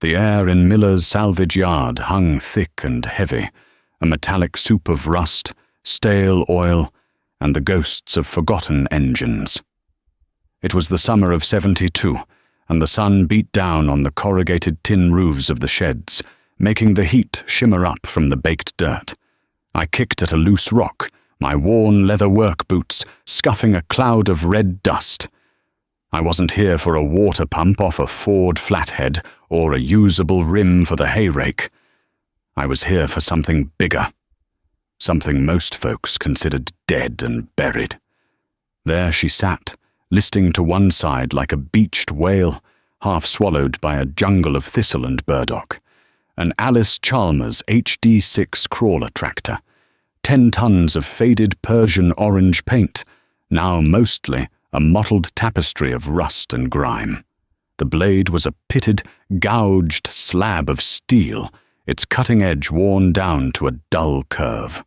The air in Miller's salvage yard hung thick and heavy, a metallic soup of rust, stale oil, and the ghosts of forgotten engines. It was the summer of '72, and the sun beat down on the corrugated tin roofs of the sheds, making the heat shimmer up from the baked dirt. I kicked at a loose rock, my worn leather work boots scuffing a cloud of red dust. I wasn't here for a water pump off a Ford flathead or a usable rim for the hay rake. I was here for something bigger, something most folks considered dead and buried. There she sat, listing to one side like a beached whale, half swallowed by a jungle of thistle and burdock. An Alice Chalmers HD6 crawler tractor, 10 tons of faded Persian orange paint, now mostly a mottled tapestry of rust and grime. The blade was a pitted, gouged slab of steel, its cutting edge worn down to a dull curve.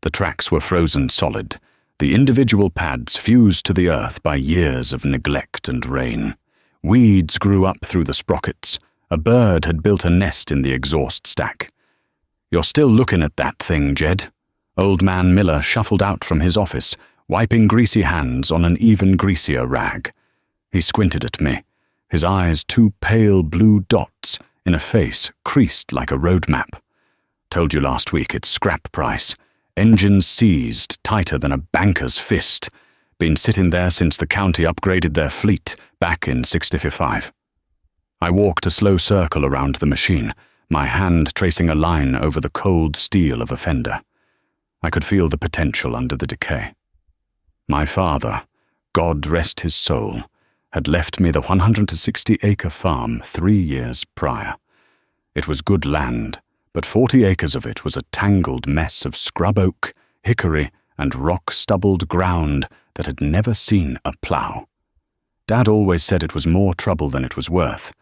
The tracks were frozen solid, the individual pads fused to the earth by years of neglect and rain. Weeds grew up through the sprockets. A bird had built a nest in the exhaust stack. "You're still looking at that thing, Jed." Old man Miller shuffled out from his office, wiping greasy hands on an even greasier rag. He squinted at me, his eyes two pale blue dots in a face creased like a road map. "Told you last week it's scrap price. Engines seized tighter than a banker's fist. Been sitting there since the county upgraded their fleet back in '65. I walked a slow circle around the machine, my hand tracing a line over the cold steel of a fender. I could feel the potential under the decay. My father, God rest his soul, had left me the 160-acre farm 3 years prior. It was good land, but 40 acres of it was a tangled mess of scrub oak, hickory, and rock-stubbled ground that had never seen a plough. Dad always said it was more trouble than it was worth,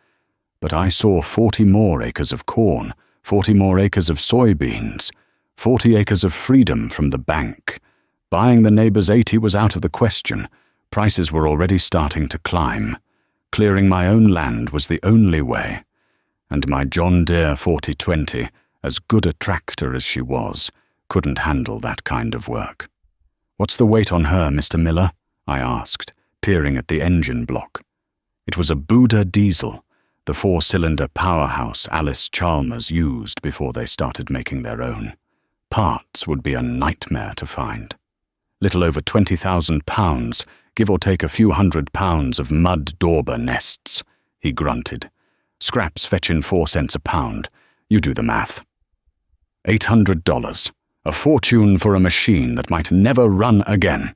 but I saw 40 more acres of corn, 40 more acres of soybeans, 40 acres of freedom from the bank. Buying the neighbor's 80 was out of the question. Prices were already starting to climb. Clearing my own land was the only way. And my John Deere 4020, as good a tractor as she was, couldn't handle that kind of work. "What's the weight on her, Mr. Miller?" I asked, peering at the engine block. It was a Buda diesel, the 4-cylinder powerhouse Alice Chalmers used before they started making their own. Parts would be a nightmare to find. Little over 20,000 pounds, give or take a few £100 of mud dauber nests, he grunted. "Scraps fetching 4 cents a pound. You do the math." $800, a fortune for a machine that might never run again.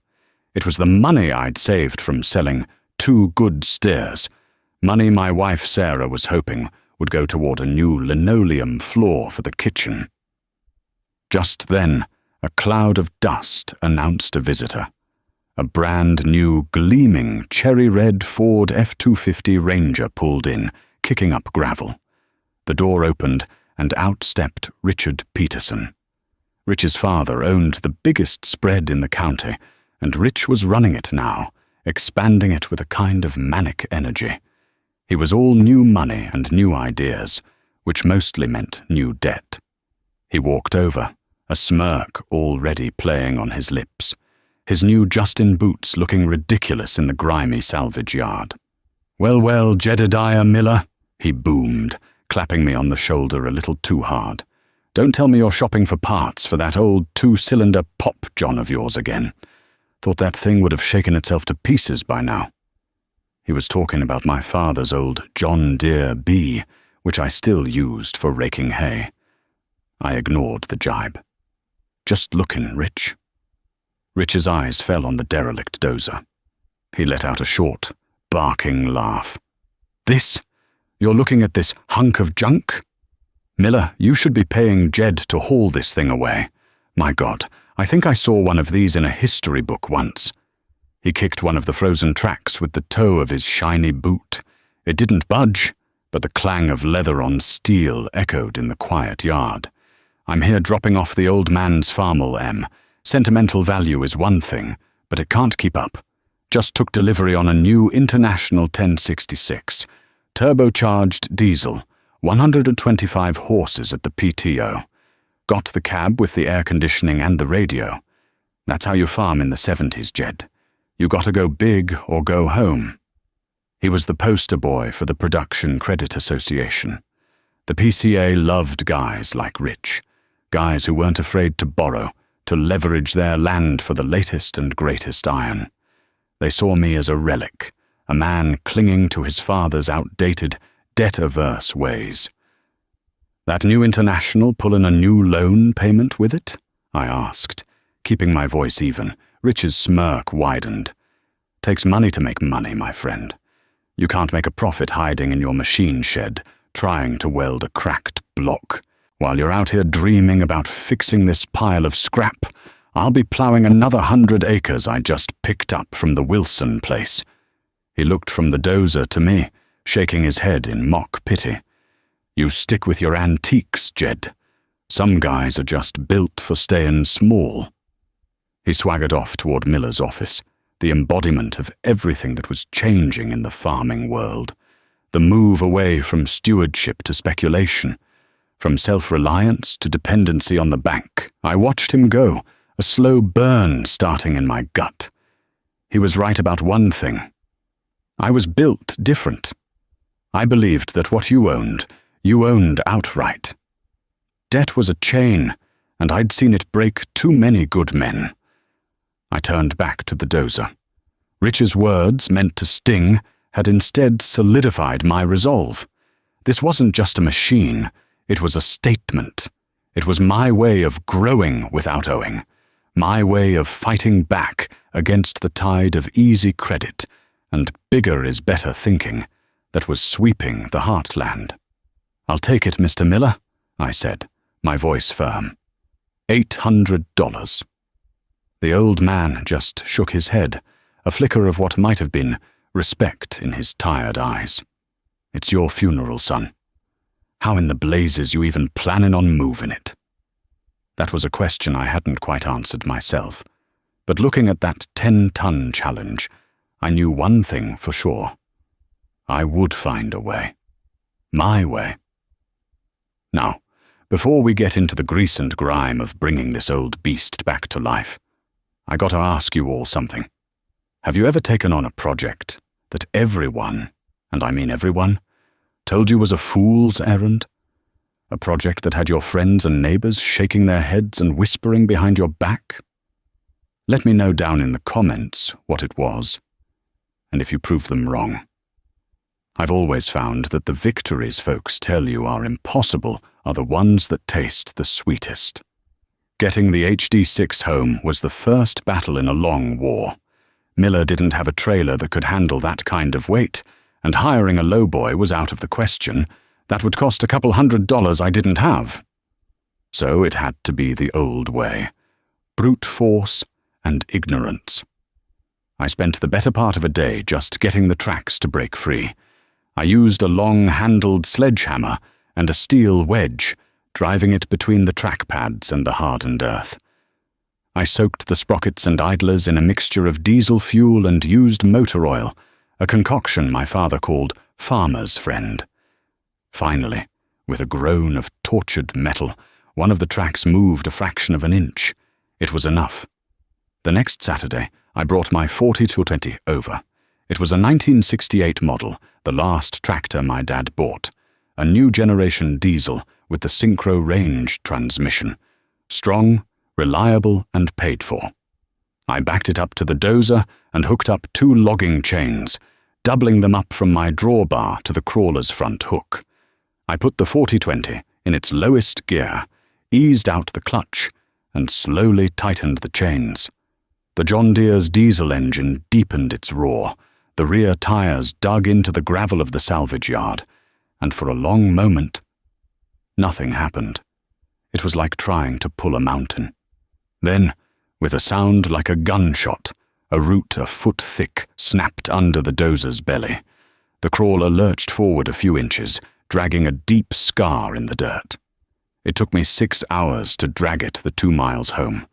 It was the money I'd saved from selling 2 good steers, money my wife Sarah was hoping would go toward a new linoleum floor for the kitchen. Just then, a cloud of dust announced a visitor. A brand new, gleaming, cherry-red Ford F-250 Ranger pulled in, kicking up gravel. The door opened, and out stepped Richard Peterson. Rich's father owned the biggest spread in the county, and Rich was running it now, expanding it with a kind of manic energy. He was all new money and new ideas, which mostly meant new debt. He walked over, a smirk already playing on his lips, his new Justin boots looking ridiculous in the grimy salvage yard. "Well, well, Jedediah Miller," he boomed, clapping me on the shoulder a little too hard. "Don't tell me you're shopping for parts for that old 2-cylinder pop John of yours again. Thought that thing would have shaken itself to pieces by now." He was talking about my father's old John Deere B, which I still used for raking hay. I ignored the jibe. "Just looking, Rich." Rich's eyes fell on the derelict Dozer. He let out a short, barking laugh. "This? You're looking at this hunk of junk? Miller, you should be paying Jed to haul this thing away. My God, I think I saw one of these in a history book once." He kicked one of the frozen tracks with the toe of his shiny boot. It didn't budge, but the clang of leather on steel echoed in the quiet yard. "I'm here dropping off the old man's farmal, M. Sentimental value is one thing, but it can't keep up. Just took delivery on a new International 1066. Turbocharged diesel, 125 horses at the PTO. Got the cab with the air conditioning and the radio. That's how you farm in the 70s, Jed. You gotta go big or go home. He was the poster boy for the Production Credit Association. The PCA loved guys like Rich, guys who weren't afraid to borrow, to leverage their land for the latest and greatest iron. They saw me as a relic, a man clinging to his father's outdated, debt-averse ways. That new International pullin' a new loan payment with it? I asked, keeping my voice even. Rich's smirk widened. Takes money to make money, my friend. You can't make a profit hiding in your machine shed, trying to weld a cracked block. While you're out here dreaming about fixing this pile of scrap, I'll be plowing another 100 acres I just picked up from the Wilson place. He looked from the Dozer to me, shaking his head in mock pity. You stick with your antiques, Jed. Some guys are just built for staying small. He swaggered off toward Miller's office, the embodiment of everything that was changing in the farming world. The move away from stewardship to speculation, from self-reliance to dependency on the bank. I watched him go, a slow burn starting in my gut. He was right about one thing. I was built different. I believed that what you owned outright. Debt was a chain, and I'd seen it break too many good men. I turned back to the Dozer. Rich's words, meant to sting, had instead solidified my resolve. This wasn't just a machine, it was a statement. It was my way of growing without owing, my way of fighting back against the tide of easy credit and bigger is better thinking that was sweeping the heartland. I'll take it, Mr. Miller, I said, my voice firm. $800. The old man just shook his head, a flicker of what might have been respect in his tired eyes. It's your funeral, son. How in the blazes you even planning on moving it? That was a question I hadn't quite answered myself, but looking at that 10-ton challenge, I knew one thing for sure. I would find a way. My way. Now, before we get into the grease and grime of bringing this old beast back to life, I gotta ask you all something. Have you ever taken on a project that everyone, and I mean everyone, told you was a fool's errand? A project that had your friends and neighbors shaking their heads and whispering behind your back? Let me know down in the comments what it was, and if you prove them wrong. I've always found that the victories folks tell you are impossible are the ones that taste the sweetest. Getting the HD6 home was the first battle in a long war. Miller didn't have a trailer that could handle that kind of weight, and hiring a lowboy was out of the question. That would cost a couple $100 I didn't have. So it had to be the old way. Brute force and ignorance. I spent the better part of a day just getting the tracks to break free. I used a long-handled sledgehammer and a steel wedge, driving it between the track pads and the hardened earth. I soaked the sprockets and idlers in a mixture of diesel fuel and used motor oil, a concoction my father called farmer's friend. Finally, with a groan of tortured metal, one of the tracks moved a fraction of an inch. It was enough. The next Saturday, I brought my 40-20 over. It was a 1968 model, the last tractor my dad bought. A new generation diesel with the synchro range transmission. Strong, reliable, and paid for. I backed it up to the Dozer and hooked up 2 logging chains, doubling them up from my drawbar to the crawler's front hook. I put the 40-20 in its lowest gear, eased out the clutch, and slowly tightened the chains. The John Deere's diesel engine deepened its roar. The rear tires dug into the gravel of the salvage yard, and for a long moment, nothing happened. It was like trying to pull a mountain. Then, with a sound like a gunshot, a root a foot thick snapped under the Dozer's belly. The crawler lurched forward a few inches, dragging a deep scar in the dirt. It took me 6 hours to drag it the 2 miles home.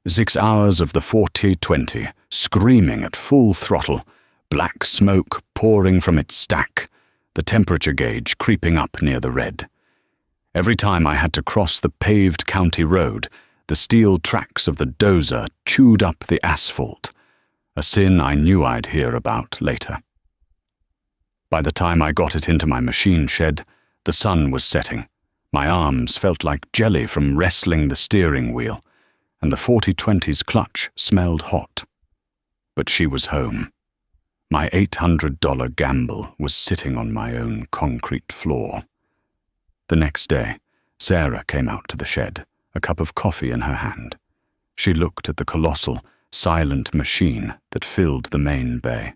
6 hours of the 40-20, screaming at full throttle, black smoke pouring from its stack, the temperature gauge creeping up near the red. Every time I had to cross the paved county road, the steel tracks of the Dozer chewed up the asphalt, a sin I knew I'd hear about later. By the time I got it into my machine shed, the sun was setting. My arms felt like jelly from wrestling the steering wheel, and the 40/20's clutch smelled hot. But she was home. My $800 gamble was sitting on my own concrete floor. The next day, Sarah came out to the shed, a cup of coffee in her hand. She looked at the colossal, silent machine that filled the main bay,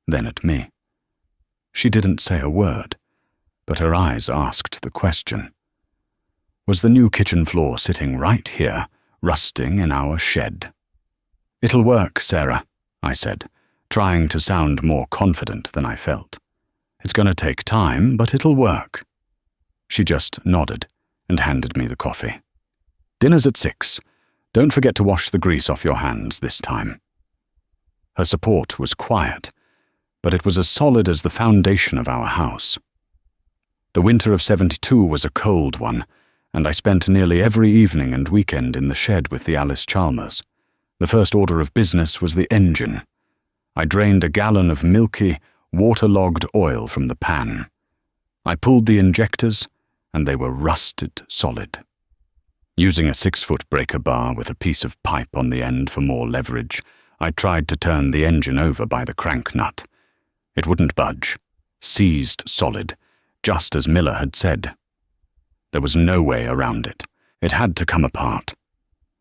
then at me. She didn't say a word, but her eyes asked the question. Was the new kitchen floor sitting right here, rusting in our shed? "It'll work, Sarah," I said, trying to sound more confident than I felt. "It's going to take time, but it'll work." She just nodded and handed me the coffee. "Dinner's at 6. Don't forget to wash the grease off your hands this time." Her support was quiet, but it was as solid as the foundation of our house. The winter of '72 was a cold one, and I spent nearly every evening and weekend in the shed with the Alice Chalmers. The first order of business was the engine. I drained a gallon of milky, waterlogged oil from the pan. I pulled the injectors, and they were rusted solid. Using a 6-foot breaker bar with a piece of pipe on the end for more leverage, I tried to turn the engine over by the crank nut. It wouldn't budge, seized solid, just as Miller had said. There was no way around it. It had to come apart.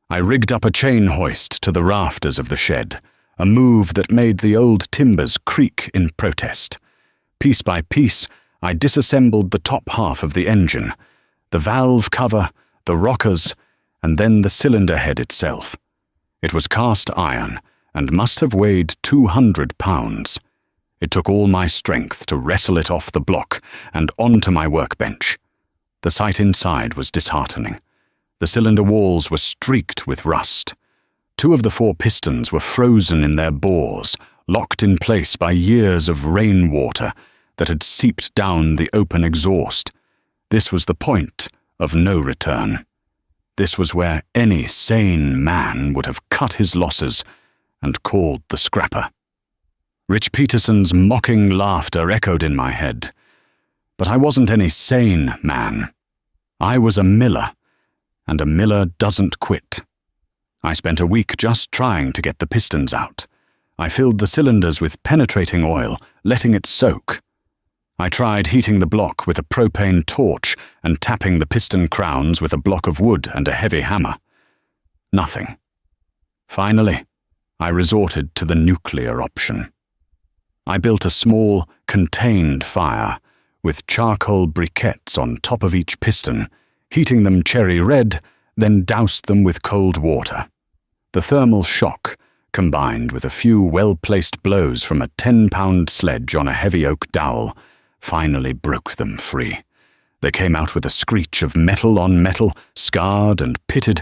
I rigged up a chain hoist to the rafters of the shed, a move that made the old timbers creak in protest. Piece by piece, I disassembled the top half of the engine, the valve cover, the rockers, and then the cylinder head itself. It was cast iron and must have weighed 200 pounds. It took all my strength to wrestle it off the block and onto my workbench. The sight inside was disheartening. The cylinder walls were streaked with rust. 2 of the 4 pistons were frozen in their bores, locked in place by years of rainwater that had seeped down the open exhaust. This was the point of no return. This was where any sane man would have cut his losses and called the scrapper. Rich Peterson's mocking laughter echoed in my head. But I wasn't any sane man. I was a miller, and a miller doesn't quit. I spent a week just trying to get the pistons out. I filled the cylinders with penetrating oil, letting it soak. I tried heating the block with a propane torch and tapping the piston crowns with a block of wood and a heavy hammer. Nothing. Finally, I resorted to the nuclear option. I built a small, contained fire with charcoal briquettes on top of each piston, heating them cherry red, then doused them with cold water. The thermal shock, combined with a few well-placed blows from a 10-pound sledge on a heavy oak dowel, finally broke them free. They came out with a screech of metal on metal, scarred and pitted,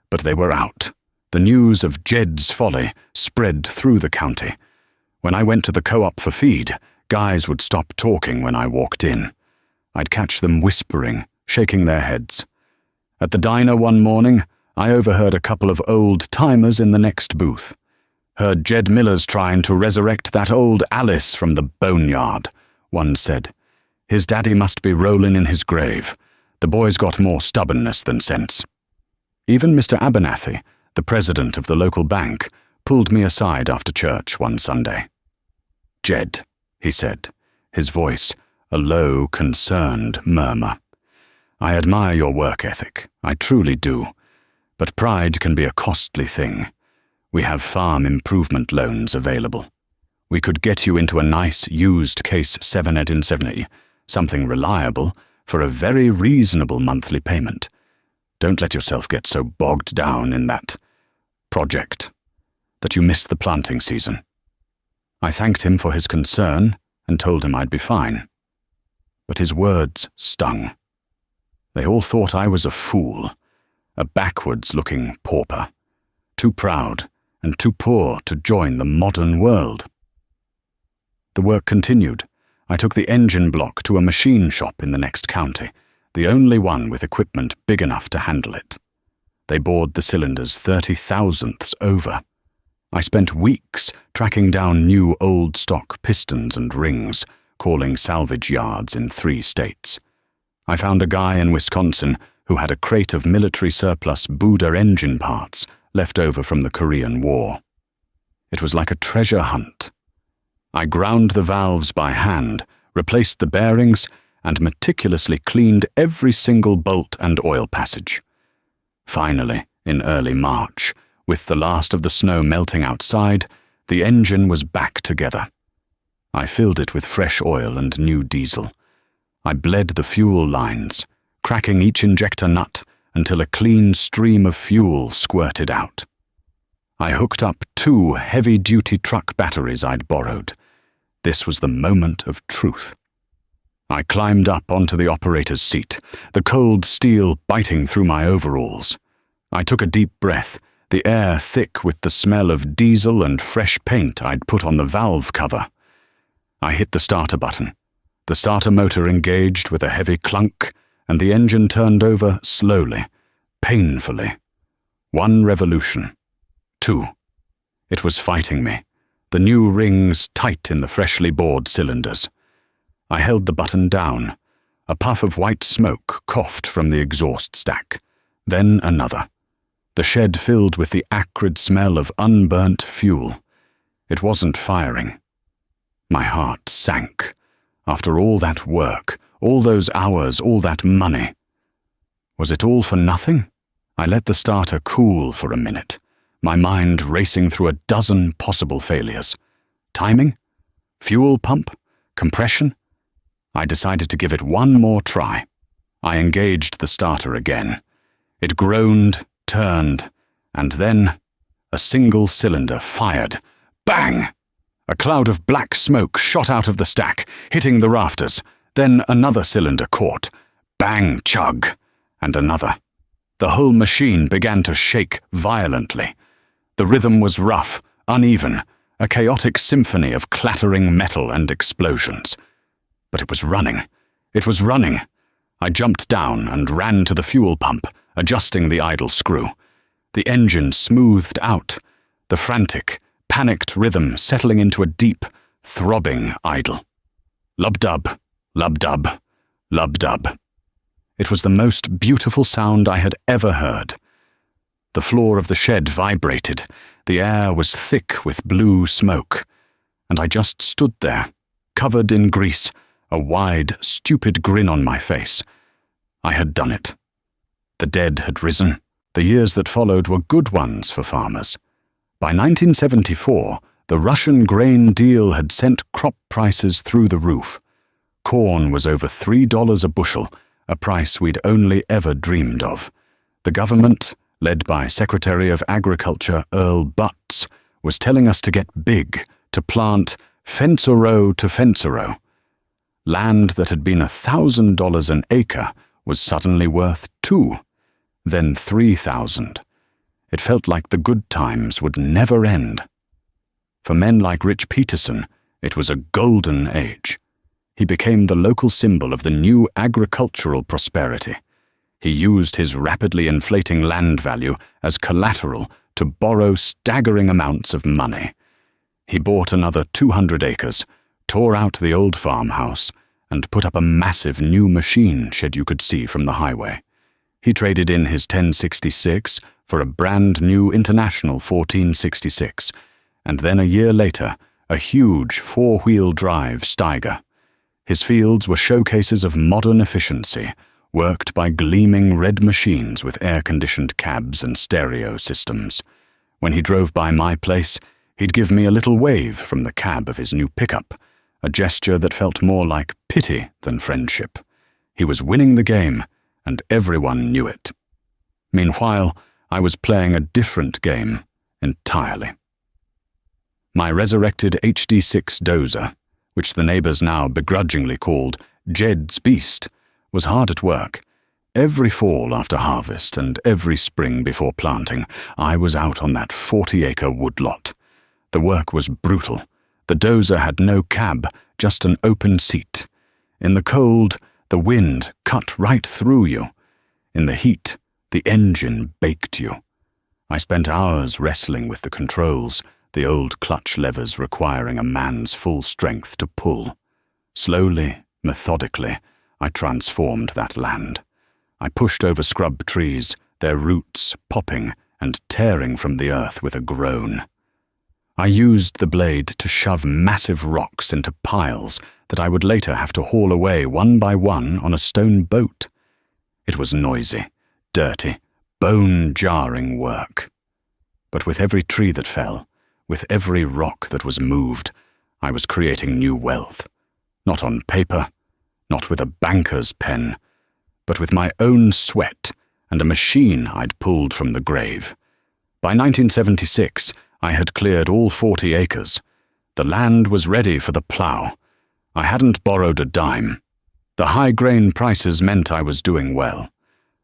but they were out. The news of Jed's folly spread through the county. When I went to the co-op for feed, guys would stop talking when I walked in. I'd catch them whispering, shaking their heads. At the diner one morning, I overheard a couple of old-timers in the next booth. Heard Jed Miller's trying to resurrect that old Alice from the boneyard, one said. His daddy must be rolling in his grave. The boy's got more stubbornness than sense. Even Mr. Abernathy, the president of the local bank, pulled me aside after church one Sunday. "Jed," he said, his voice a low, concerned murmur. "I admire your work ethic, I truly do, but pride can be a costly thing. We have farm improvement loans available. We could get you into a nice used case 7 in 70, something reliable, for a very reasonable monthly payment. Don't let yourself get so bogged down in that project that you miss the planting season." I thanked him for his concern and told him I'd be fine. But his words stung. They all thought I was a fool, a backwards-looking pauper, too proud and too poor to join the modern world. The work continued. I took the engine block to a machine shop in the next county, the only one with equipment big enough to handle it. They bored the cylinders 30 thousandths over. I spent weeks tracking down new old stock pistons and rings, calling salvage yards in 3 states. I found a guy in Wisconsin who had a crate of military surplus Buddha engine parts left over from the Korean War. It was like a treasure hunt. I ground the valves by hand, replaced the bearings, and meticulously cleaned every single bolt and oil passage. Finally, in early March, with the last of the snow melting outside, the engine was back together. I filled it with fresh oil and new diesel. I bled the fuel lines, cracking each injector nut until a clean stream of fuel squirted out. I hooked up 2 heavy-duty truck batteries I'd borrowed. This was the moment of truth. I climbed up onto the operator's seat, the cold steel biting through my overalls. I took a deep breath, the air thick with the smell of diesel and fresh paint I'd put on the valve cover. I hit the starter button. The starter motor engaged with a heavy clunk, and the engine turned over slowly, painfully. 1 revolution. 2. It was fighting me, the new rings tight in the freshly bored cylinders. I held the button down. A puff of white smoke coughed from the exhaust stack. Then another. The shed filled with the acrid smell of unburnt fuel. It wasn't firing. My heart sank. After all that work, all those hours, all that money. Was it all for nothing? I let the starter cool for a minute, my mind racing through a dozen possible failures. Timing? Fuel pump? Compression? I decided to give it one more try. I engaged the starter again. It groaned, turned, and then a single cylinder fired. Bang! A cloud of black smoke shot out of the stack, hitting the rafters. Then another cylinder caught. Bang, chug, and another. The whole machine began to shake violently. The rhythm was rough, uneven, a chaotic symphony of clattering metal and explosions. But it was running. It was running. I jumped down and ran to the fuel pump, adjusting the idle screw. The engine smoothed out, the frantic, panicked rhythm settling into a deep, throbbing idle. Lub-dub, lub-dub, lub-dub. It was the most beautiful sound I had ever heard. The floor of the shed vibrated, the air was thick with blue smoke, and I just stood there, covered in grease, a wide, stupid grin on my face. I had done it. The dead had risen. The years that followed were good ones for farmers. By 1974, the Russian grain deal had sent crop prices through the roof. Corn was over $3 a bushel, a price we'd only ever dreamed of. The government, led by Secretary of Agriculture Earl Butts, was telling us to get big, to plant fence-a-row to fence-a-row. Land that had been $1,000 an acre was suddenly worth $2,000, then $3,000. It felt like the good times would never end. For men like Rich Peterson, it was a golden age. He became the local symbol of the new agricultural prosperity. He used his rapidly inflating land value as collateral to borrow staggering amounts of money. He bought another 200 acres, tore out the old farmhouse, and put up a massive new machine shed you could see from the highway. He traded in his 1066 for a brand new International 1466, and then a year later, a huge 4-wheel drive Steiger. His fields were showcases of modern efficiency, worked by gleaming red machines with air-conditioned cabs and stereo systems. When he drove by my place, he'd give me a little wave from the cab of his new pickup, a gesture that felt more like pity than friendship. He was winning the game, and everyone knew it. Meanwhile, I was playing a different game entirely. My resurrected HD6 Dozer, which the neighbors now begrudgingly called Jed's Beast, was hard at work. Every fall after harvest and every spring before planting, I was out on that 40-acre woodlot. The work was brutal. The Dozer had no cab, just an open seat. In the cold, the wind cut right through you. In the heat, the engine baked you. I spent hours wrestling with the controls, the old clutch levers requiring a man's full strength to pull. Slowly, methodically, I transformed that land. I pushed over scrub trees, their roots popping and tearing from the earth with a groan. I used the blade to shove massive rocks into piles that I would later have to haul away one by one on a stone boat. It was noisy, dirty, bone-jarring work. But with every tree that fell, with every rock that was moved, I was creating new wealth. Not on paper, not with a banker's pen, but with my own sweat and a machine I'd pulled from the grave. By 1976, I had cleared all 40 acres. The land was ready for the plough. I hadn't borrowed a dime. The high grain prices meant I was doing well.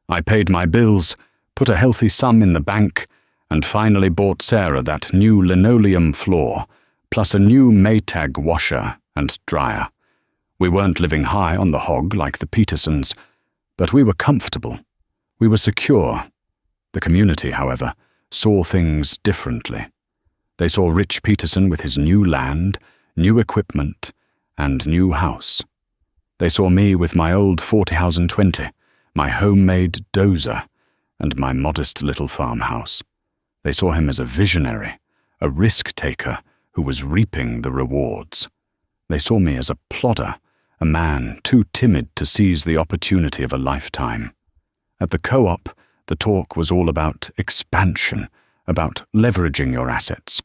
I paid my bills, put a healthy sum in the bank, and finally bought Sarah that new linoleum floor, plus a new Maytag washer and dryer. We weren't living high on the hog like the Petersons, but we were comfortable. We were secure. The community, however, saw things differently. They saw Rich Peterson with his new land, new equipment, and new house. They saw me with my old 4020, my homemade Dozer, and my modest little farmhouse. They saw him as a visionary, a risk-taker who was reaping the rewards. They saw me as a plodder, a man too timid to seize the opportunity of a lifetime. At the co-op, the talk was all about expansion, about leveraging your assets.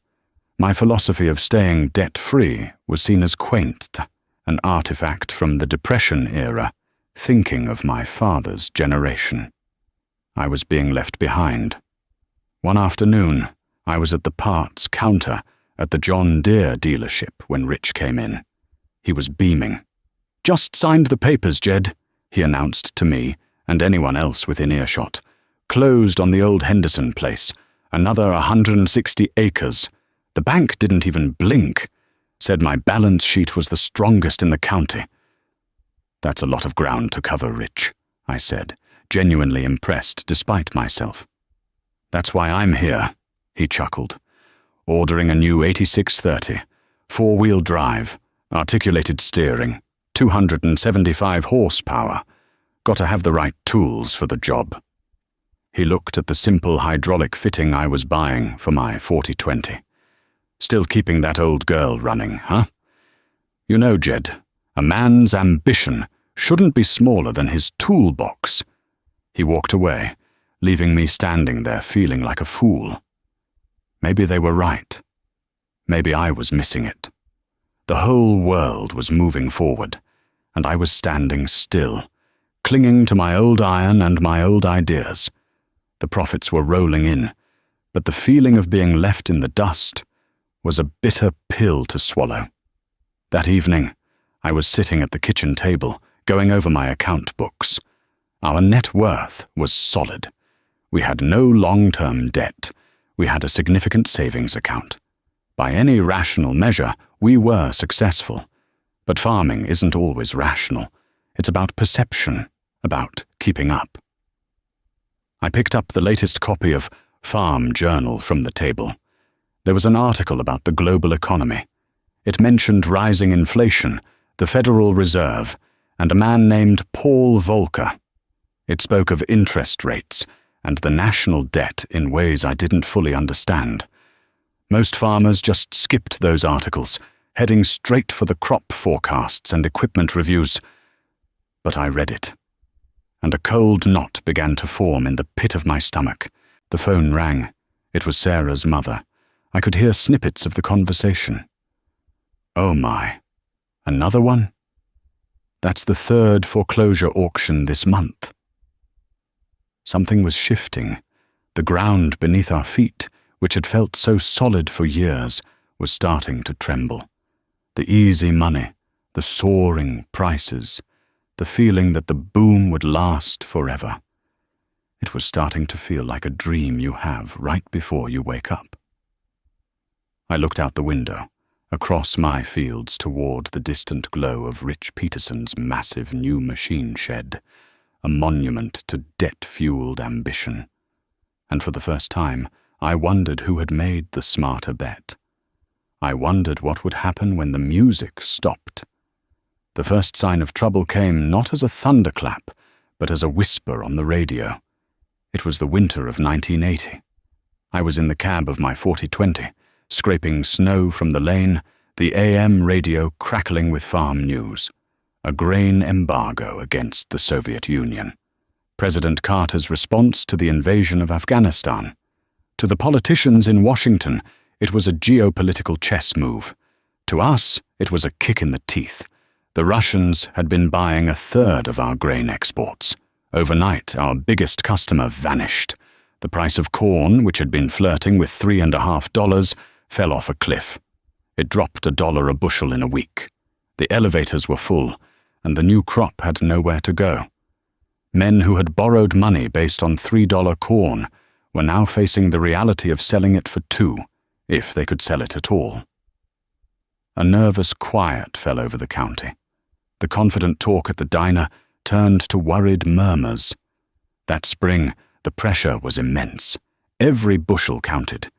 My philosophy of staying debt-free was seen as quaint, an artifact from the Depression era, thinking of my father's generation. I was being left behind. One afternoon, I was at the parts counter at the John Deere dealership when Rich came in. He was beaming. "Just signed the papers, Jed," he announced to me and anyone else within earshot. "Closed on the old Henderson place. Another 160 acres. The bank didn't even blink. Said my balance sheet was the strongest in the county." "That's a lot of ground to cover, Rich," I said, genuinely impressed despite myself. "That's why I'm here," he chuckled. "Ordering a new 8630, four-wheel drive, articulated steering, 275 horsepower. Got to have the right tools for the job." He looked at the simple hydraulic fitting I was buying for my 4020. "Still keeping that old girl running, huh? You know, Jed, a man's ambition shouldn't be smaller than his toolbox." He walked away, leaving me standing there feeling like a fool. Maybe they were right. Maybe I was missing it. The whole world was moving forward, and I was standing still, clinging to my old iron and my old ideas. The profits were rolling in, but the feeling of being left in the dust was a bitter pill to swallow. That evening, I was sitting at the kitchen table, going over my account books. Our net worth was solid. We had no long-term debt. We had a significant savings account. By any rational measure, we were successful. But farming isn't always rational. It's about perception, about keeping up. I picked up the latest copy of Farm Journal from the table. There was an article about the global economy. It mentioned rising inflation, the Federal Reserve, and a man named Paul Volcker. It spoke of interest rates and the national debt in ways I didn't fully understand. Most farmers just skipped those articles, heading straight for the crop forecasts and equipment reviews. But I read it, and a cold knot began to form in the pit of my stomach. The phone rang. It was Sarah's mother. I could hear snippets of the conversation. "Oh my, another one? That's the third foreclosure auction this month." Something was shifting. The ground beneath our feet, which had felt so solid for years, was starting to tremble. The easy money, the soaring prices, the feeling that the boom would last forever. It was starting to feel like a dream you have right before you wake up. I looked out the window, across my fields toward the distant glow of Rich Peterson's massive new machine shed, a monument to debt-fueled ambition. And for the first time, I wondered who had made the smarter bet. I wondered what would happen when the music stopped. The first sign of trouble came not as a thunderclap, but as a whisper on the radio. It was the winter of 1980. I was in the cab of my 4020, scraping snow from the lane, the AM radio crackling with farm news. A grain embargo against the Soviet Union. President Carter's response to the invasion of Afghanistan. To the politicians in Washington, it was a geopolitical chess move. To us, it was a kick in the teeth. The Russians had been buying a third of our grain exports. Overnight, our biggest customer vanished. The price of corn, which had been flirting with $3.50, fell off a cliff. It dropped $1 a bushel in a week. The elevators were full, and the new crop had nowhere to go. Men who had borrowed money based on $3 corn were now facing the reality of selling it for $2, if they could sell it at all. A nervous quiet fell over the county. The confident talk at the diner turned to worried murmurs. That spring, the pressure was immense. Every bushel counted.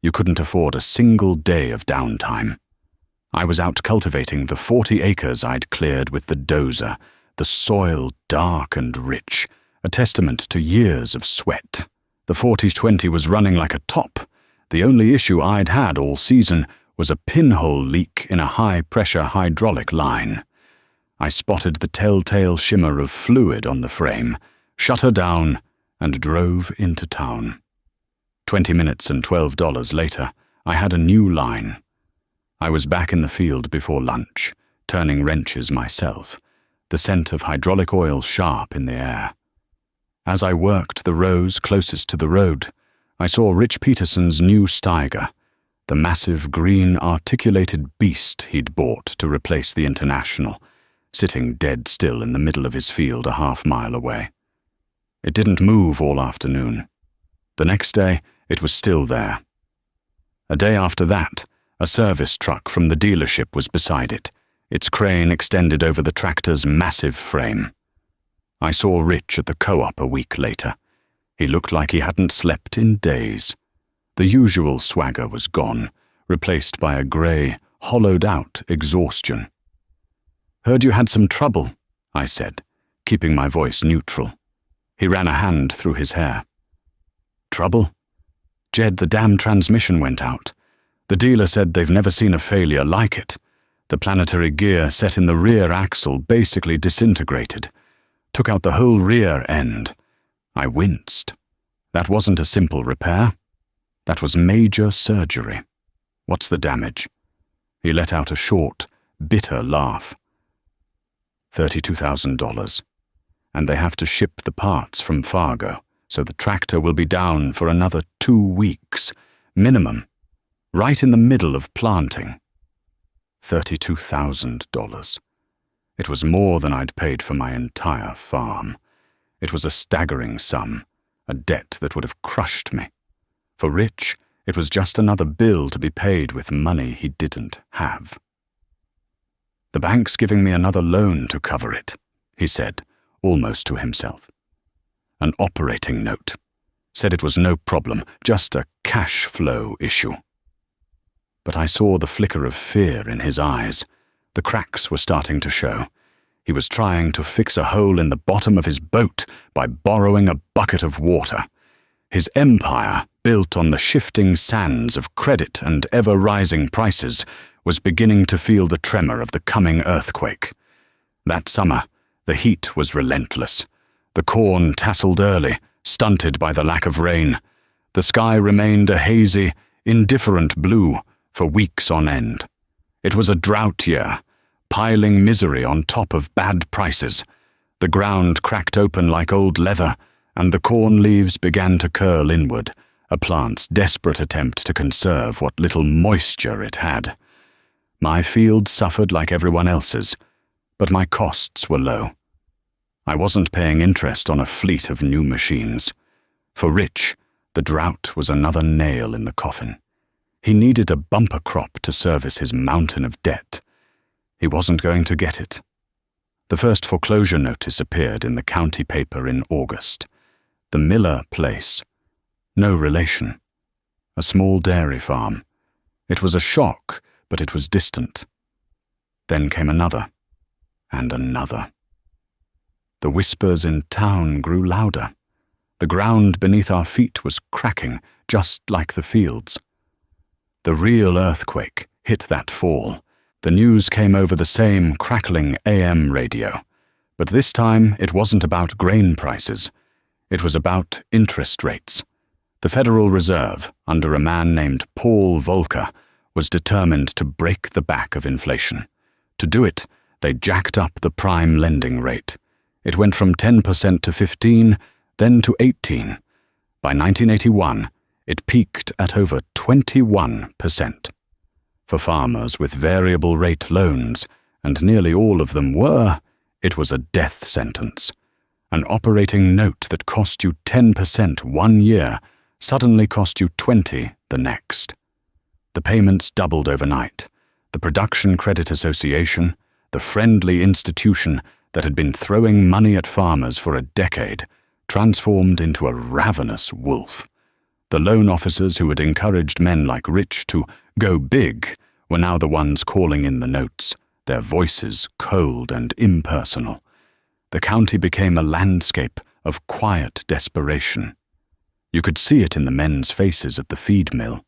You couldn't afford a single day of downtime. I was out cultivating the 40 acres I'd cleared with the Dozer, the soil dark and rich, a testament to years of sweat. The 40-20 was running like a top. The only issue I'd had all season was a pinhole leak in a high-pressure hydraulic line. I spotted the telltale shimmer of fluid on the frame, shut her down, and drove into town. 20 minutes and $12 later, I had a new line. I was back in the field before lunch, turning wrenches myself, the scent of hydraulic oil sharp in the air. As I worked the rows closest to the road, I saw Rich Peterson's new Steiger, the massive green articulated beast he'd bought to replace the International, sitting dead still in the middle of his field a half-mile away. It didn't move all afternoon. The next day, it was still there. A day after that, a service truck from the dealership was beside it, its crane extended over the tractor's massive frame. I saw Rich at the co-op a week later. He looked like he hadn't slept in days. The usual swagger was gone, replaced by a grey, hollowed-out exhaustion. "Heard you had some trouble," I said, keeping my voice neutral. He ran a hand through his hair. "Trouble? Jed, the damn transmission went out. The dealer said they've never seen a failure like it. The planetary gear set in the rear axle basically disintegrated. Took out the whole rear end." I winced. That wasn't a simple repair. That was major surgery. "What's the damage?" He let out a short, bitter laugh. $32,000. And they have to ship the parts from Fargo, so the tractor will be down for another 2 weeks, minimum, right in the middle of planting. $32,000. It was more than I'd paid for my entire farm. It was a staggering sum, a debt that would have crushed me. For Rich, it was just another bill to be paid with money he didn't have. "The bank's giving me another loan to cover it," he said, almost to himself. "An operating note. Said it was no problem, just a cash flow issue." But I saw the flicker of fear in his eyes. The cracks were starting to show. He was trying to fix a hole in the bottom of his boat by borrowing a bucket of water. His empire, built on the shifting sands of credit and ever-rising prices, was beginning to feel the tremor of the coming earthquake. That summer, the heat was relentless. The corn tasseled early, stunted by the lack of rain. The sky remained a hazy, indifferent blue for weeks on end. It was a drought year, piling misery on top of bad prices. The ground cracked open like old leather, and the corn leaves began to curl inward, a plant's desperate attempt to conserve what little moisture it had. My field suffered like everyone else's, but my costs were low. I wasn't paying interest on a fleet of new machines. For Rich, the drought was another nail in the coffin. He needed a bumper crop to service his mountain of debt. He wasn't going to get it. The first foreclosure notice appeared in the county paper in August. The Miller place. No relation. A small dairy farm. It was a shock, but it was distant. Then came another, and another. The whispers in town grew louder. The ground beneath our feet was cracking, just like the fields. The real earthquake hit that fall. The news came over the same crackling AM radio. But this time it wasn't about grain prices. It was about interest rates. The Federal Reserve, under a man named Paul Volcker, was determined to break the back of inflation. To do it, they jacked up the prime lending rate. It went from 10% to 15%, then to 18%. By 1981, it peaked at over 21%. For farmers with variable rate loans, and nearly all of them were, it was a death sentence. An operating note that cost you 10% one year suddenly cost you 20% the next. The payments doubled overnight. The Production Credit Association, the friendly institution that had been throwing money at farmers for a decade, transformed into a ravenous wolf. The loan officers who had encouraged men like Rich to go big were now the ones calling in the notes, their voices cold and impersonal. The county became a landscape of quiet desperation. You could see it in the men's faces at the feed mill.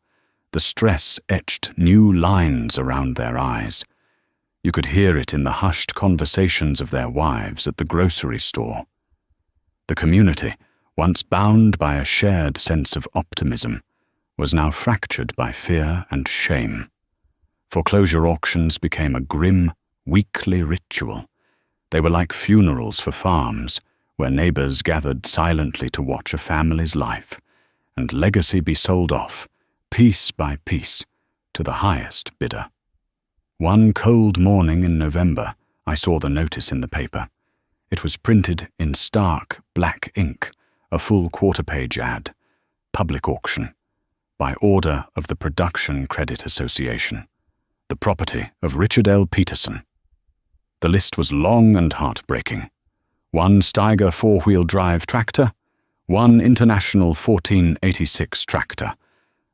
The stress etched new lines around their eyes. You could hear it in the hushed conversations of their wives at the grocery store. The community, once bound by a shared sense of optimism, was now fractured by fear and shame. Foreclosure auctions became a grim, weekly ritual. They were like funerals for farms, where neighbors gathered silently to watch a family's life, and legacy be sold off, piece by piece, to the highest bidder. One cold morning in November, I saw the notice in the paper. It was printed in stark black ink, a full quarter-page ad. Public auction. By order of the Production Credit Association. The property of Richard L. Peterson. The list was long and heartbreaking. One Steiger four-wheel drive tractor, one International 1486 tractor,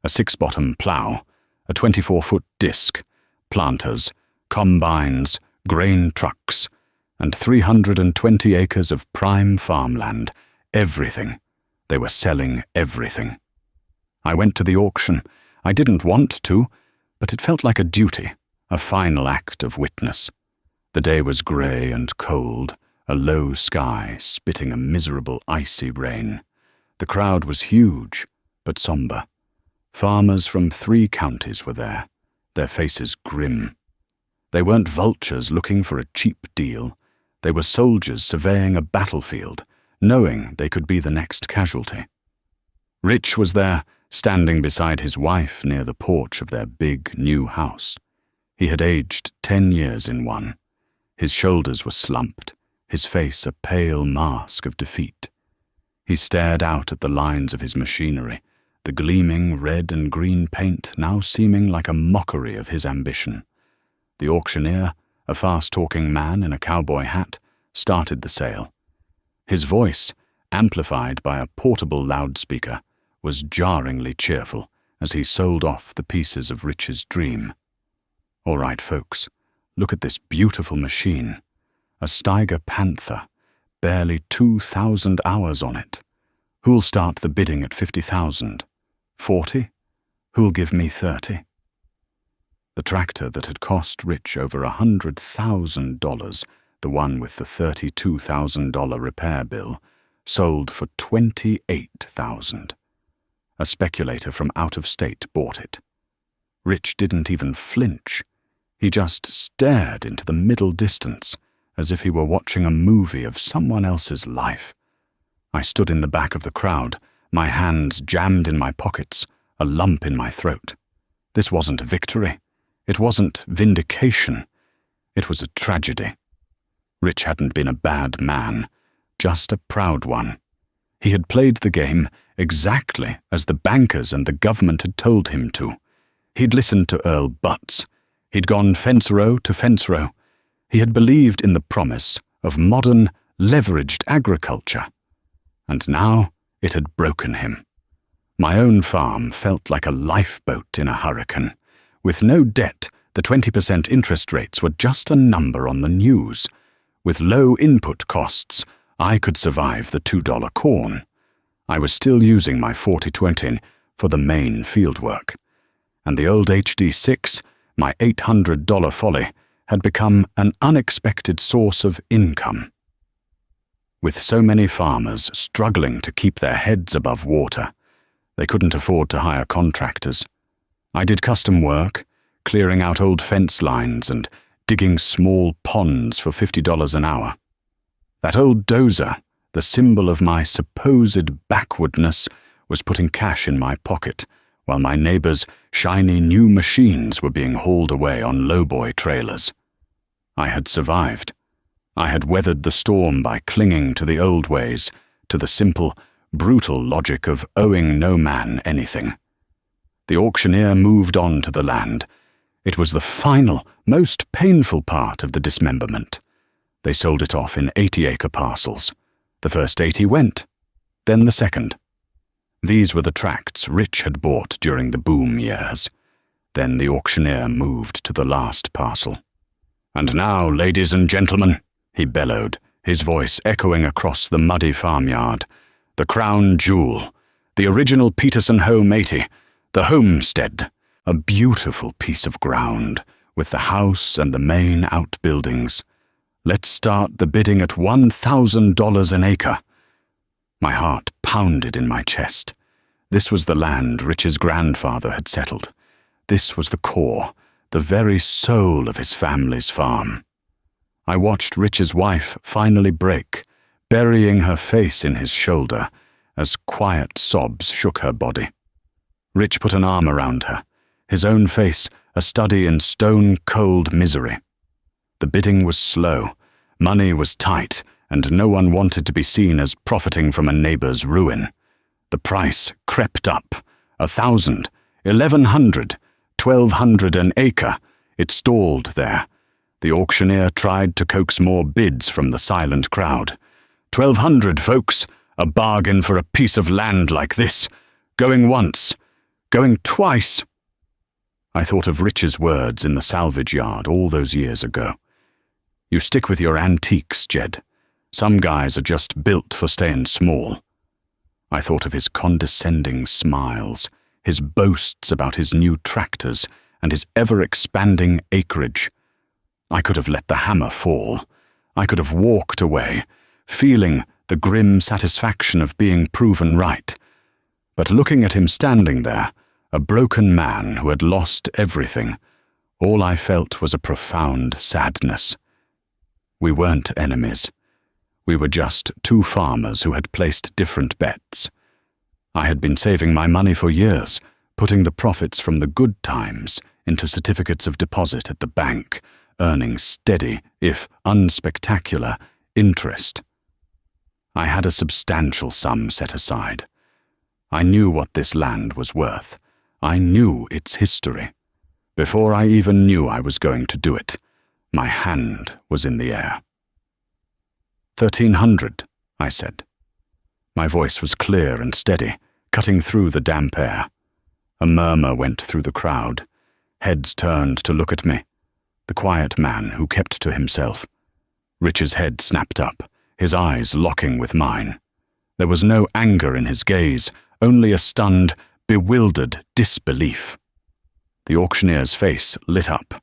a 6-bottom plow, a 24-foot disc, planters, combines, grain trucks, and 320 acres of prime farmland. Everything. They were selling everything. I went to the auction. I didn't want to, but it felt like a duty, a final act of witness. The day was grey and cold, a low sky spitting a miserable icy rain. The crowd was huge, but somber. Farmers from 3 counties were there, their faces grim. They weren't vultures looking for a cheap deal. They were soldiers surveying a battlefield, knowing they could be the next casualty. Rich was there, standing beside his wife near the porch of their big new house. He had aged 10 years in one. His shoulders were slumped, his face a pale mask of defeat. He stared out at the lines of his machinery, the gleaming red and green paint now seeming like a mockery of his ambition. The auctioneer, a fast-talking man in a cowboy hat, started the sale. His voice, amplified by a portable loudspeaker, was jarringly cheerful as he sold off the pieces of Rich's dream. "All right, folks, look at this beautiful machine. A Steiger Panther, barely 2,000 hours on it. Who'll start the bidding at 50,000? 40? Who'll give me 30? The tractor that had cost Rich over $100,000, the one with the $32,000 repair bill, sold for $28,000. A speculator from out of state bought it. Rich didn't even flinch. He just stared into the middle distance, as if he were watching a movie of someone else's life. I stood in the back of the crowd, my hands jammed in my pockets, a lump in my throat. This wasn't a victory. It wasn't vindication. It was a tragedy. Rich hadn't been a bad man, just a proud one. He had played the game exactly as the bankers and the government had told him to. He'd listened to Earl Butts. He'd gone fence row to fence row. He had believed in the promise of modern, leveraged agriculture. And now it had broken him. My own farm felt like a lifeboat in a hurricane. With no debt, the 20% interest rates were just a number on the news. With low input costs, I could survive the $2 corn. I was still using my 40/20 for the main fieldwork. And the old HD6, my $800 folly, had become an unexpected source of income. With so many farmers struggling to keep their heads above water, they couldn't afford to hire contractors. I did custom work, clearing out old fence lines and digging small ponds for $50 an hour. That old Dozer, the symbol of my supposed backwardness, was putting cash in my pocket, while my neighbors' shiny new machines were being hauled away on lowboy trailers. I had survived. I had weathered the storm by clinging to the old ways, to the simple, brutal logic of owing no man anything. The auctioneer moved on to the land. It was the final, most painful part of the dismemberment. They sold it off in 80-acre parcels. The first 80 went, then the second. These were the tracts Rich had bought during the boom years. Then the auctioneer moved to the last parcel. "And now, ladies and gentlemen," he bellowed, his voice echoing across the muddy farmyard, "the crown jewel, the original Peterson Home 80, the homestead, a beautiful piece of ground, with the house and the main outbuildings. Let's start the bidding at $1,000 an acre." My heart pounded in my chest. This was the land Rich's grandfather had settled. This was the core, the very soul of his family's farm. I watched Rich's wife finally break, burying her face in his shoulder as quiet sobs shook her body. Rich put an arm around her, his own face a study in stone-cold misery. The bidding was slow, money was tight, and no one wanted to be seen as profiting from a neighbor's ruin. The price crept up, 1,000, 1,100, 1,200 an acre. It stalled there. The auctioneer tried to coax more bids from the silent crowd. 1,200, folks, a bargain for a piece of land like this. Going once, going twice. I thought of Rich's words in the salvage yard all those years ago. You stick with your antiques, Jed. Some guys are just built for staying small. I thought of his condescending smiles, his boasts about his new tractors, and his ever-expanding acreage. I could have let the hammer fall. I could have walked away, feeling the grim satisfaction of being proven right. But looking at him standing there, a broken man who had lost everything, all I felt was a profound sadness. We weren't enemies. We were just two farmers who had placed different bets. I had been saving my money for years, putting the profits from the good times into certificates of deposit at the bank, earning steady, if unspectacular, interest. I had a substantial sum set aside. I knew what this land was worth. I knew its history. Before I even knew I was going to do it, my hand was in the air. 1,300, I said. My voice was clear and steady, cutting through the damp air. A murmur went through the crowd. Heads turned to look at me. The quiet man who kept to himself. Rich's head snapped up, his eyes locking with mine. There was no anger in his gaze, only a stunned, bewildered disbelief. The auctioneer's face lit up.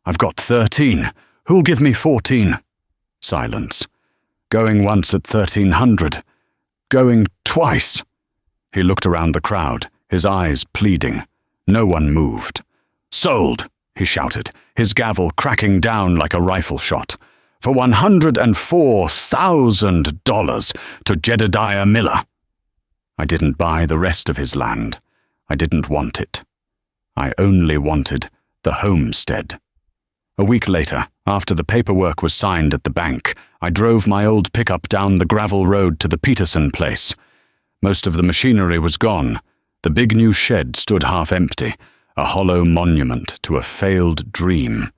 "I've got 13. Who'll give me 14? Silence. "Going once at 1,300. Going twice." He looked around the crowd, his eyes pleading. No one moved. "Sold," he shouted, his gavel cracking down like a rifle shot. "For $104,000 to Jedediah Miller." I didn't buy the rest of his land. I didn't want it. I only wanted the homestead. A week later, after the paperwork was signed at the bank, I drove my old pickup down the gravel road to the Peterson place. Most of the machinery was gone. The big new shed stood half empty, a hollow monument to a failed dream.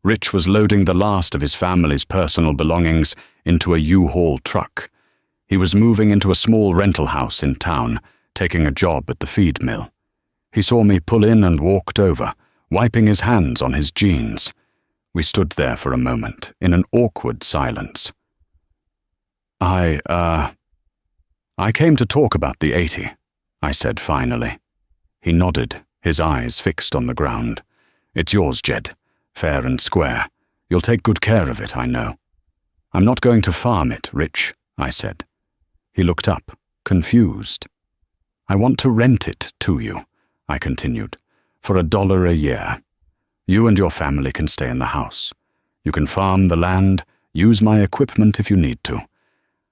Rich was loading the last of his family's personal belongings into a U-Haul truck. He was moving into a small rental house in town, taking a job at the feed mill. He saw me pull in and walked over, wiping his hands on his jeans. We stood there for a moment, in an awkward silence. I came to talk about the 80, I said finally. He nodded, his eyes fixed on the ground. It's yours, Jed. Fair and square. You'll take good care of it, I know. I'm not going to farm it, Rich, I said. He looked up, confused. I want to rent it to you, I continued, for $1 a year. You and your family can stay in the house. You can farm the land, use my equipment if you need to.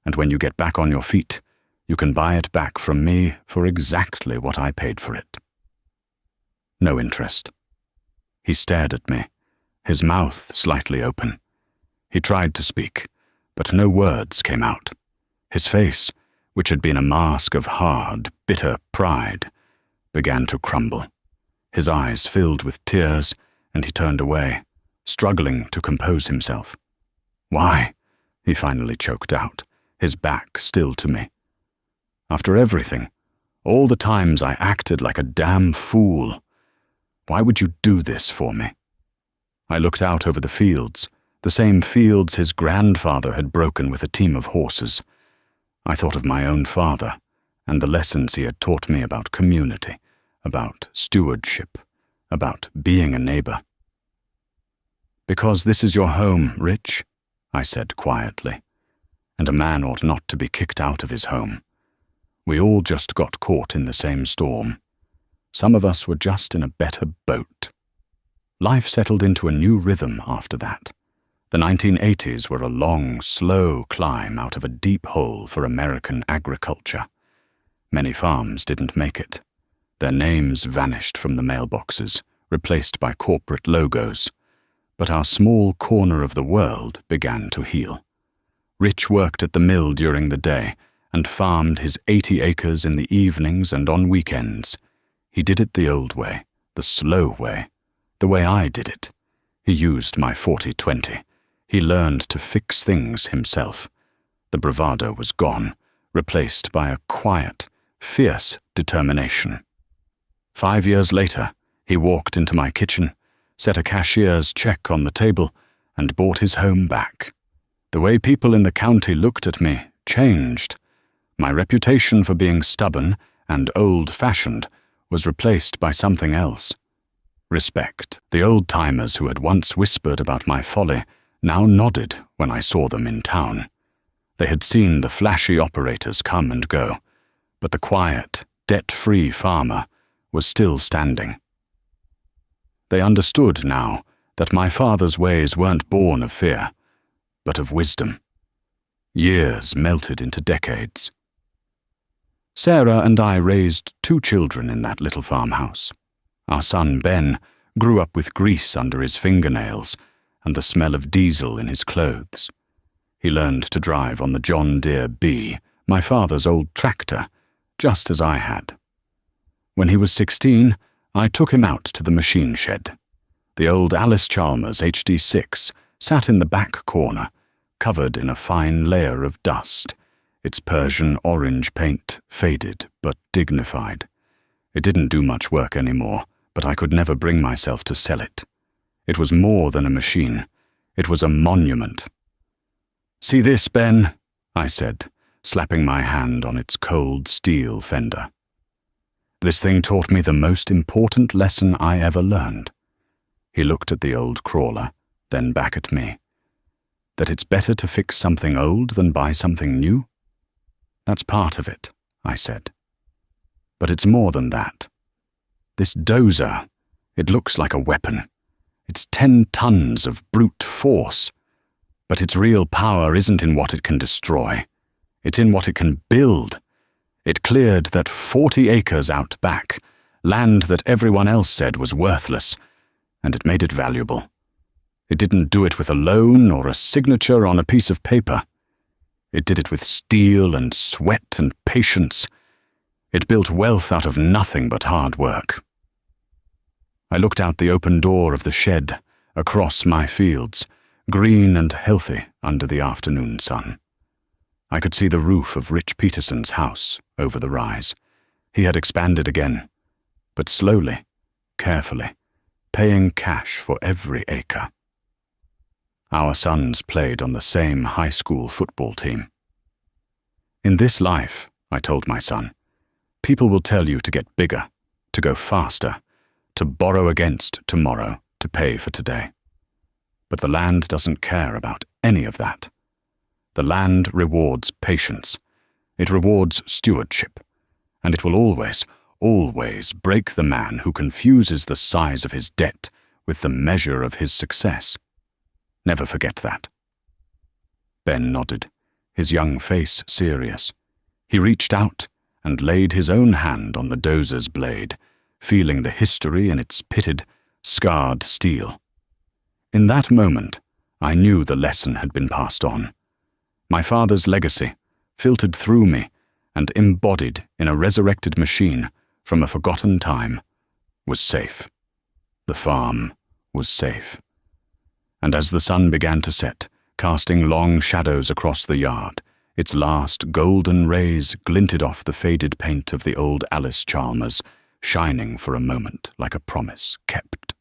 And when you get back on your feet, you can buy it back from me for exactly what I paid for it. No interest. He stared at me, his mouth slightly open. He tried to speak, but no words came out. His face, which had been a mask of hard, bitter pride, began to crumble. His eyes filled with tears, and he turned away, struggling to compose himself. Why? He finally choked out, his back still to me. After everything, all the times I acted like a damn fool, why would you do this for me? I looked out over the fields, the same fields his grandfather had broken with a team of horses. I thought of my own father, and the lessons he had taught me about community, about stewardship, about being a neighbor. Because this is your home, Rich, I said quietly, and a man ought not to be kicked out of his home. We all just got caught in the same storm. Some of us were just in a better boat. Life settled into a new rhythm after that. The 1980s were a long, slow climb out of a deep hole for American agriculture. Many farms didn't make it. Their names vanished from the mailboxes, replaced by corporate logos. But our small corner of the world began to heal. Rich worked at the mill during the day and farmed his 80 acres in the evenings and on weekends. He did it the old way, the slow way, the way I did it. He used my 40-20. He learned to fix things himself. The bravado was gone, replaced by a quiet, fierce determination. 5 years later, he walked into my kitchen, set a cashier's check on the table, and bought his home back. The way people in the county looked at me changed. My reputation for being stubborn and old-fashioned was replaced by something else. Respect. The old-timers who had once whispered about my folly now nodded when I saw them in town. They had seen the flashy operators come and go, but the quiet, debt-free farmer was still standing. They understood now that my father's ways weren't born of fear, but of wisdom. Years melted into decades. Sarah and I raised 2 children in that little farmhouse. Our son Ben grew up with grease under his fingernails and the smell of diesel in his clothes. He learned to drive on the John Deere B, my father's old tractor, just as I had. When he was 16, I took him out to the machine shed. The old Alice Chalmers HD6 sat in the back corner, covered in a fine layer of dust, its Persian orange paint faded but dignified. It didn't do much work anymore, but I could never bring myself to sell it. It was more than a machine. It was a monument. "See this, Ben?" I said, slapping my hand on its cold steel fender. This thing taught me the most important lesson I ever learned. He looked at the old crawler, then back at me. That it's better to fix something old than buy something new? That's part of it, I said. But it's more than that. This Dozer, it looks like a weapon. It's 10 tons of brute force. But its real power isn't in what it can destroy. It's in what it can build. It cleared that 40 acres out back, land that everyone else said was worthless, and it made it valuable. It didn't do it with a loan or a signature on a piece of paper. It did it with steel and sweat and patience. It built wealth out of nothing but hard work. I looked out the open door of the shed, across my fields, green and healthy under the afternoon sun. I could see the roof of Rich Peterson's house over the rise. He had expanded again, but slowly, carefully, paying cash for every acre. Our sons played on the same high school football team. In this life, I told my son, people will tell you to get bigger, to go faster, to borrow against tomorrow to pay for today. But the land doesn't care about any of that. The land rewards patience. It rewards stewardship. And it will always, always break the man who confuses the size of his debt with the measure of his success. Never forget that. Ben nodded, his young face serious. He reached out and laid his own hand on the dozer's blade, feeling the history in its pitted, scarred steel. In that moment, I knew the lesson had been passed on. My father's legacy, filtered through me and embodied in a resurrected machine from a forgotten time, was safe. The farm was safe. And as the sun began to set, casting long shadows across the yard, its last golden rays glinted off the faded paint of the old Alice Chalmers, shining for a moment like a promise kept.